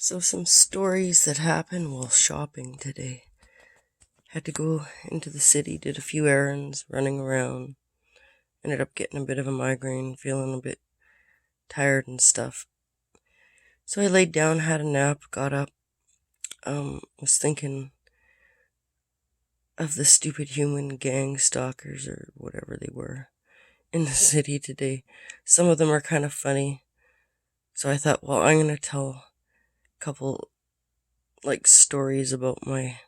So some stories that happened while shopping today. Had to go into the city, did a few errands, running around. Ended up getting a bit of a migraine, feeling a bit tired and stuff. So I laid down, had a nap, got up, was thinking of the stupid human gang stalkers or whatever they were in the city today. Some of them are kind of funny. So I thought, well, I'm going to tell a couple stories about my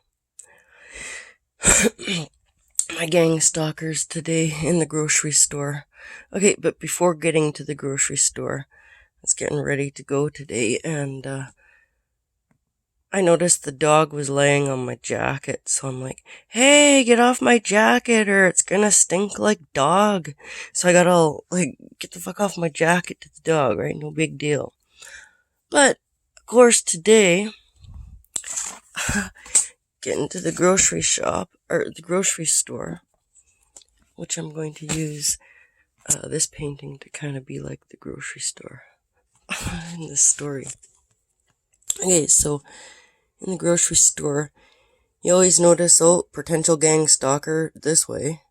my gang stalkers today in the grocery store. Okay, but before getting to the grocery store, I was getting ready to go today, and I noticed the dog was laying on my jacket, so I'm like, hey, get off my jacket or it's gonna stink like dog. So I got all, get the fuck off my jacket to the dog, right? No big deal. But, of course, today, getting to the grocery shop, or the grocery store, which I'm going to use this painting to kind of be like the grocery store in this story. Okay, so in the grocery store, you always notice, potential gang stalker this way.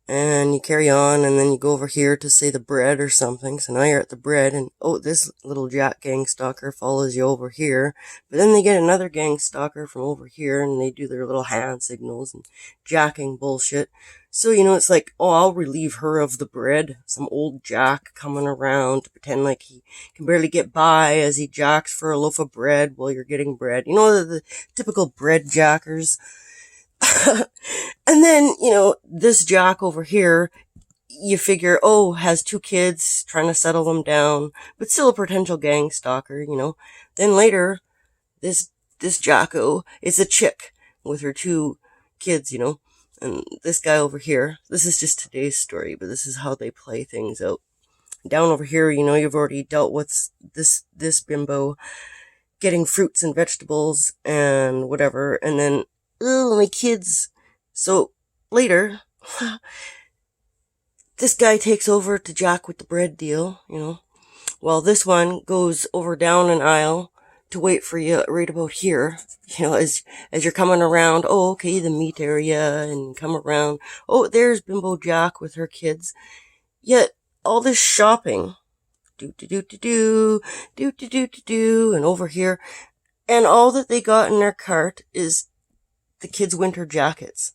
And you carry on, and then you go over here to say the bread or something. So now you're at the bread, and this little Jack gang stalker follows you over here. But then they get another gang stalker from over here, and they do their little hand signals and jacking bullshit. So, it's like, I'll relieve her of the bread. Some old Jack coming around to pretend like he can barely get by as he jacks for a loaf of bread while you're getting bread. The typical bread jackers. And then, this Jack over here, you figure, has 2 kids, trying to settle them down, but still a potential gang stalker, Then later, this Jacko is a chick with her 2 kids, And this guy over here, this is just today's story, but this is how they play things out. Down over here, you've already dealt with this bimbo getting fruits and vegetables and whatever, and then, my kids. So later, this guy takes over to Jack with the bread deal, while this one goes over down an aisle to wait for you right about here, as you're coming around, the meat area, and come around, there's Bimbo Jack with her kids. Yet, all this shopping, and over here, and all that they got in their cart is the kids' winter jackets.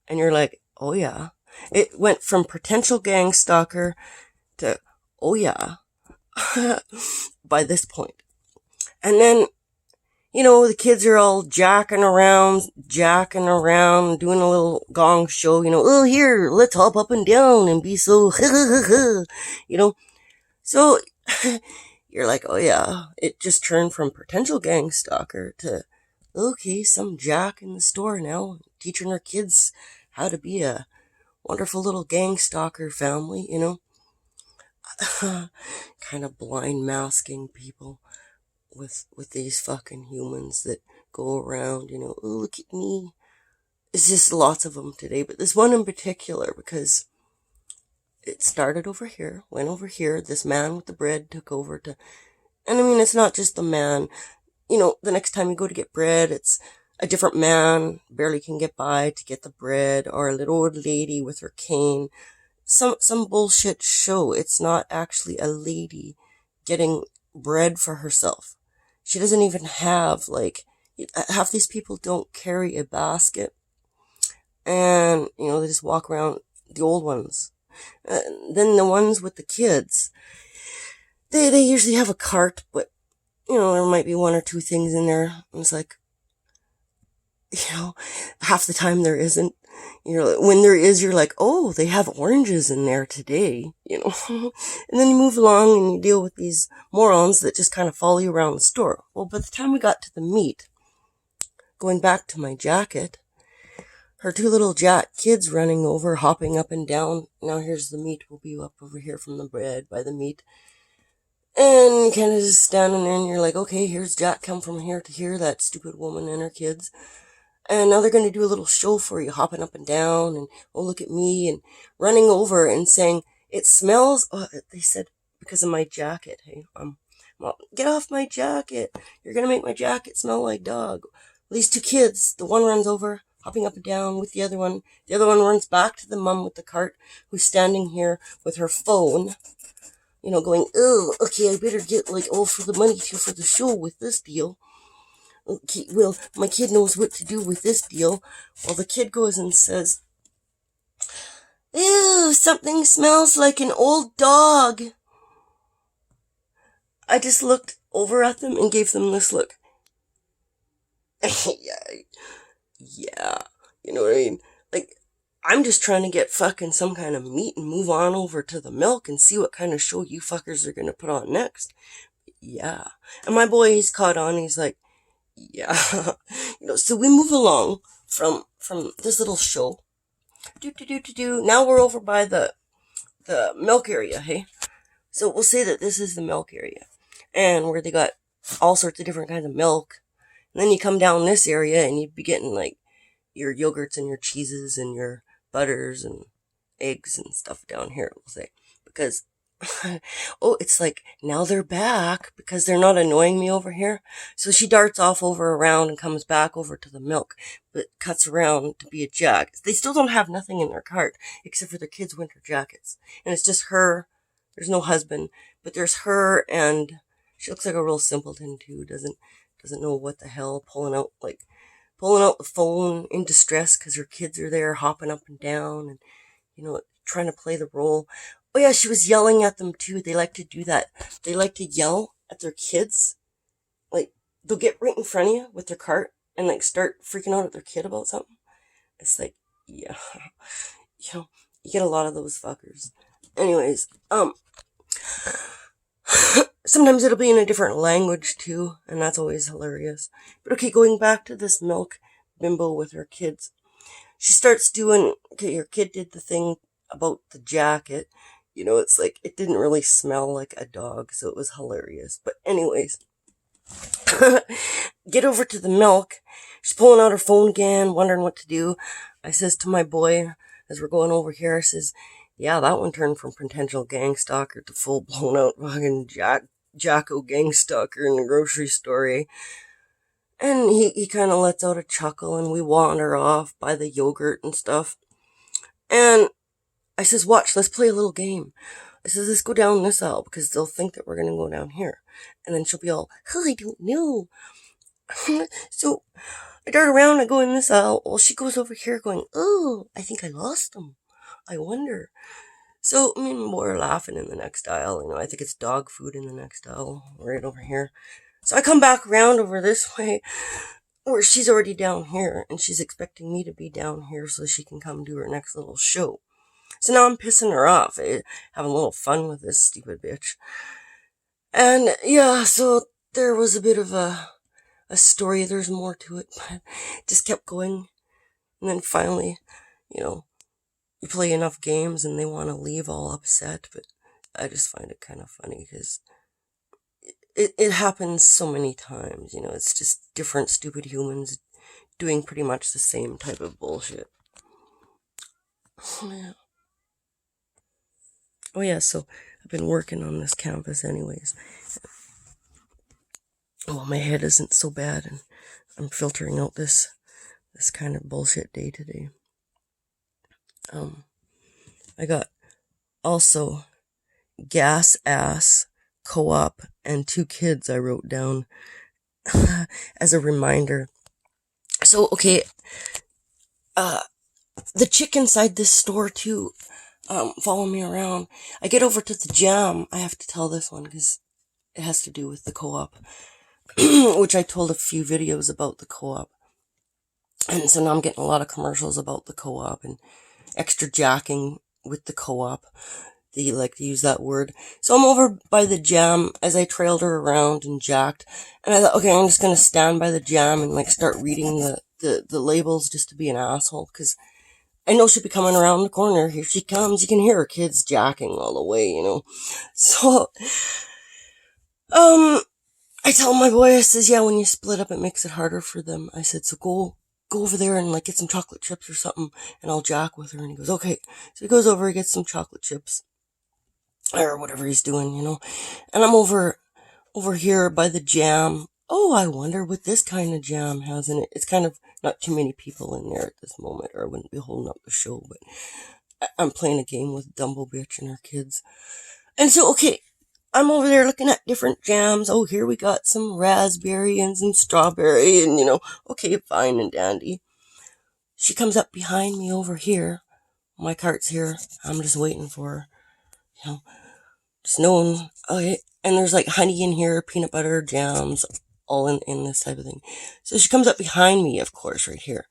And you're like, oh yeah. It went from potential gang stalker to, oh yeah, by this point. And then, the kids are all jacking around, doing a little gong show, here, let's hop up and down and be so, So, you're like, oh yeah, it just turned from potential gang stalker to, some Jack in the store now, teaching her kids how to be a wonderful little gang stalker family, kind of blind masking people with these fucking humans that go around, look at me. It's just lots of them today, but this one in particular, because it started over here, went over here, this man with the bread took over to, and it's not just the man. The next time you go to get bread, it's a different man, barely can get by to get the bread, or a little old lady with her cane. Some bullshit show. It's not actually a lady getting bread for herself. She doesn't even have, half these people don't carry a basket. And, they just walk around, the old ones. Then the ones with the kids, they usually have a cart, but there might be 1 or 2 things in there. And it's like, half the time there isn't. When there is, you're like, they have oranges in there today, And then you move along and you deal with these morons that just kind of follow you around the store. Well, by the time we got to the meat, going back to my jacket, her 2 little Jack kids running over, hopping up and down. Now here's the meat. We'll be up over here from the bread by the meat. And you kind of just standing there and you're like, okay, here's Jack come from here to here, that stupid woman and her kids. And now they're going to do a little show for you, hopping up and down and, look at me, and running over and saying, it smells, they said, because of my jacket, hey, Mom, get off my jacket. You're going to make my jacket smell like dog. These two kids, the one runs over, hopping up and down with the other one. The other one runs back to the mum with the cart, who's standing here with her phone, going, oh, okay, I better get all for the money for the show with this deal. Okay, well, my kid knows what to do with this deal. Well, the kid goes and says, ew, something smells like an old dog. I just looked over at them and gave them this look. Yeah, you know what I mean? I'm just trying to get fucking some kind of meat and move on over to the milk and see what kind of show you fuckers are going to put on next. Yeah. And my boy, he's caught on. He's like, yeah. So we move along from this little show. Now we're over by the milk area, hey? So we'll say that this is the milk area. And where they got all sorts of different kinds of milk. And then you come down this area and you'd be getting your yogurts and your cheeses and your butters and eggs and stuff down here, we'll say. Because, it's now they're back because they're not annoying me over here. So she darts off over around and comes back over to the milk, but cuts around to be a jack. They still don't have nothing in their cart except for their kids' winter jackets. And it's just her. There's no husband, but there's her, and she looks like a real simpleton too. Doesn't know what the hell, pulling out the phone in distress because her kids are there hopping up and down and, trying to play the role. Oh yeah, she was yelling at them too. They like to do that. They like to yell at their kids. They'll get right in front of you with their cart and start freaking out at their kid about something. It's yeah, you get a lot of those fuckers. Anyways, sometimes it'll be in a different language too, and that's always hilarious. But okay, going back to this milk bimbo with her kids. She starts doing, okay, her kid did the thing about the jacket. It didn't really smell like a dog, so it was hilarious. But anyways, get over to the milk. She's pulling out her phone again, wondering what to do. I says to my boy, as we're going over here, I says, yeah, that one turned from potential gang stalker to full blown out fucking Jacko gang stalker in the grocery store. Eh? And he kind of lets out a chuckle and we wander off by the yogurt and stuff. And I says, watch, let's play a little game. I says, let's go down this aisle because they'll think that we're going to go down here. And then she'll be all, oh, I don't know. So I dart around, I go in this aisle. Well, she goes over here going, oh, I think I lost them. I wonder. So me and my boy are laughing in the next aisle. I think it's dog food in the next aisle, right over here. So I come back around over this way, where she's already down here, and she's expecting me to be down here so she can come do her next little show. So now I'm pissing her off, having a little fun with this stupid bitch. And yeah, so there was a bit of a story. There's more to it, but it just kept going. And then finally, you play enough games and they want to leave all upset, but I just find it kind of funny because it happens so many times, it's just different stupid humans doing pretty much the same type of bullshit. Oh yeah, so I've been working on this canvas anyways. Well, my head isn't so bad and I'm filtering out this kind of bullshit day today. I got also gas ass, co-op, and 2 kids I wrote down as a reminder. So, okay, the chick inside this store too, follow me around. I get over to the jam. I have to tell this one because it has to do with the co-op, which I told a few videos about the co-op. And so now I'm getting a lot of commercials about the co-op and extra jacking with the co-op. They like to use that word. So I'm over by the jam as I trailed her around and jacked. And I thought, okay, I'm just going to stand by the jam and start reading the labels just to be an asshole. Because I know she'll be coming around the corner. Here she comes. You can hear her kids jacking all the way, So, I tell my boy, I says, yeah, when you split up, it makes it harder for them. I said, so go over there and get some chocolate chips or something and I'll jack with her. And he goes, okay. So he goes over, he gets some chocolate chips or whatever he's doing, And I'm over over here by the jam. Oh, I wonder what this kind of jam has in it. It's kind of not too many people in there at this moment, or I wouldn't be holding up the show, but I'm playing a game with Dumbo Bitch and her kids. And so, okay, I'm over there looking at different jams. Oh, here we got some raspberry and some strawberry, and okay, fine and dandy. She comes up behind me over here. My cart's here. I'm just waiting for her. Just knowing, okay, and there's like honey in here, peanut butter, jams, all in this type of thing. So she comes up behind me, of course, right here.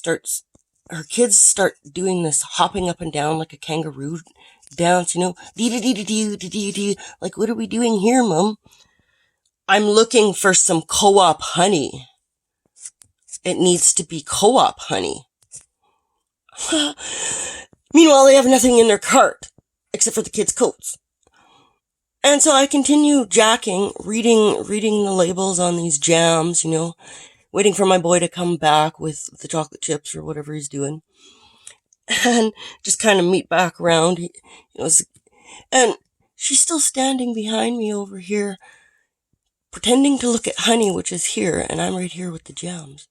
Her kids start doing this hopping up and down like a kangaroo dance, dee-dee-dee-dee-dee-dee-dee. Like, what are we doing here, Mom? I'm looking for some co-op honey. It needs to be co-op honey. Meanwhile, they have nothing in their cart except for the kids' coats. And so I continue jacking, reading the labels on these jams, waiting for my boy to come back with the chocolate chips or whatever he's doing. And just kind of meet back around, and she's still standing behind me over here, pretending to look at honey, which is here, and I'm right here with the jams.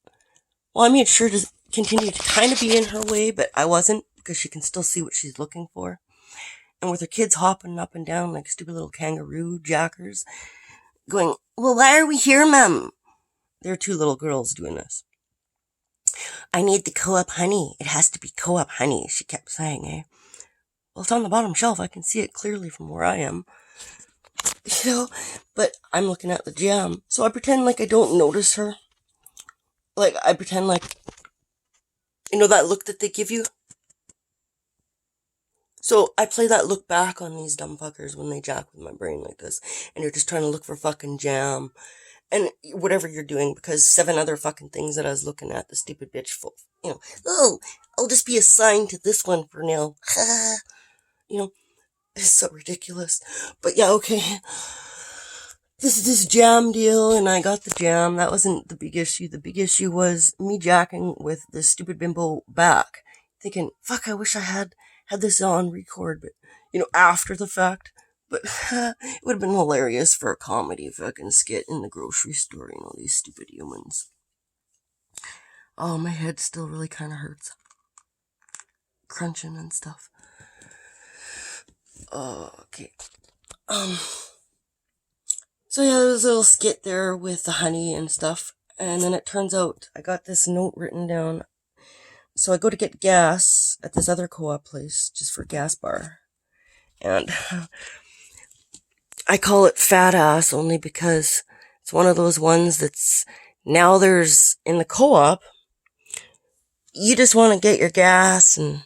Well, I made sure to continue to kind of be in her way, but I wasn't, because she can still see what she's looking for. And with her kids hopping up and down like stupid little kangaroo jackers, going, well, why are we here, Mom? There are two little girls doing this. I need the co-op honey. It has to be co-op honey, she kept saying, eh? Well, it's on the bottom shelf. I can see it clearly from where I am. But I'm looking at the jam. So I pretend like I don't notice her. Like, I pretend like, that look that they give you? So I play that look back on these dumb fuckers when they jack with my brain like this. And you're just trying to look for fucking jam. And whatever you're doing, because 7 other fucking things that I was looking at, the stupid bitch, oh, I'll just be assigned to this one for now. It's so ridiculous. But yeah, okay. This jam deal, and I got the jam. That wasn't the big issue. The big issue was me jacking with this stupid bimbo back. Thinking, fuck, I wish I had this on record, but, after the fact. But it would have been hilarious for a comedy fucking skit in the grocery store, these stupid humans. Oh, my head still really kind of hurts. Crunching and stuff. Okay. So yeah, there was a little skit there with the honey and stuff. And then it turns out I got this note written down. So I go to get gas at this other co-op place, just for gas bar. And I call it Fat Ass only because it's one of those ones that's, now there's, in the co-op, you just want to get your gas and,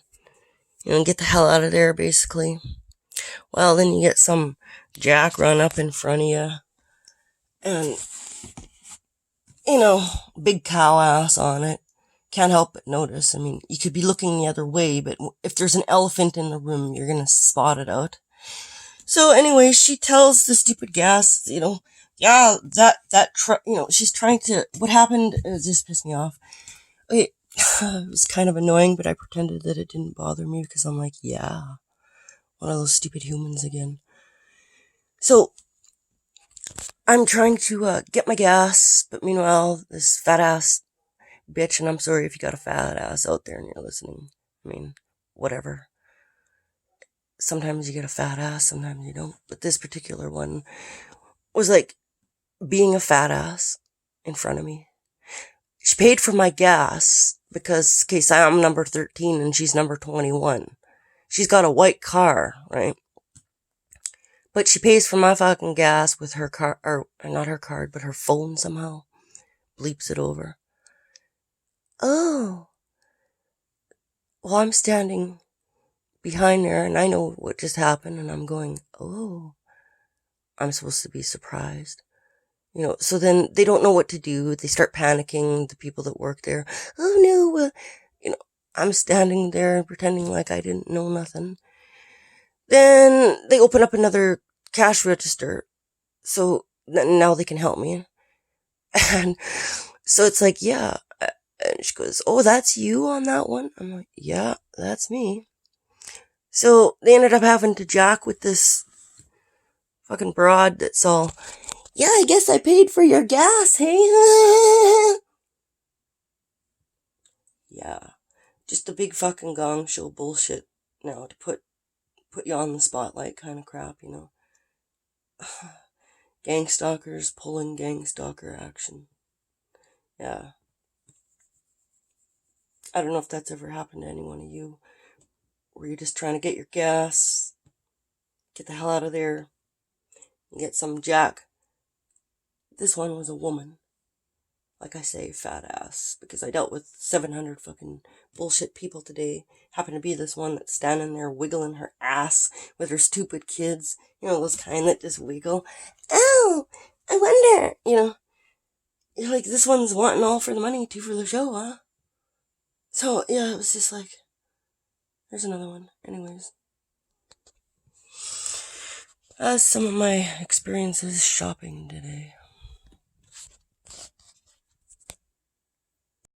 get the hell out of there, basically. Well, then you get some jack run up in front of you. And, big cow ass on it. Can't help but notice. I mean, you could be looking the other way, but if there's an elephant in the room, you're gonna spot it out. So anyway, she tells the stupid gas, yeah, that truck, she's trying to, what happened, it just pissed me off. Okay, it was kind of annoying, but I pretended that it didn't bother me because I'm like, yeah, one of those stupid humans again. So, I'm trying to get my gas, but meanwhile, this fat ass bitch, and I'm sorry if you got a fat ass out there and you're listening. I mean, whatever. Sometimes you get a fat ass, sometimes you don't. But this particular one was like being a fat ass in front of me. She paid for my gas because, I'm number 13 and she's number 21. She's got a white car, right? But she pays for my fucking gas with her car, or not her card, but her phone somehow. Bleeps it over. Oh. Well, I'm standing behind there and I know what just happened and I'm going, oh. I'm supposed to be surprised. So then they don't know what to do. They start panicking, the people that work there. Oh no, I'm standing there pretending like I didn't know nothing. Then they open up another cash register. So now they can help me. And so it's like, yeah. And she goes, oh, that's you on that one? I'm like, yeah, that's me. So they ended up having to jack with this fucking broad that's all, Yeah, I guess I paid for your gas, hey? Yeah, just a big fucking gong show bullshit now to put you on the spotlight kind of crap, you know. Gang stalkers pulling gang stalker action. Yeah. I don't know if that's ever happened to any one of you, where you're just trying to get your gas, get the hell out of there, and get some jack. This one was a woman. Like I say, fat ass, because I dealt with 700 fucking bullshit people today. Happened to be this one that's standing there wiggling her ass with her stupid kids. You know, those kind that just wiggle. Oh, I wonder, you know. You're like, this one's wanting all for the money, two for the show, huh? So, yeah, it was just like, there's another one. Anyways. Some of my experiences shopping today.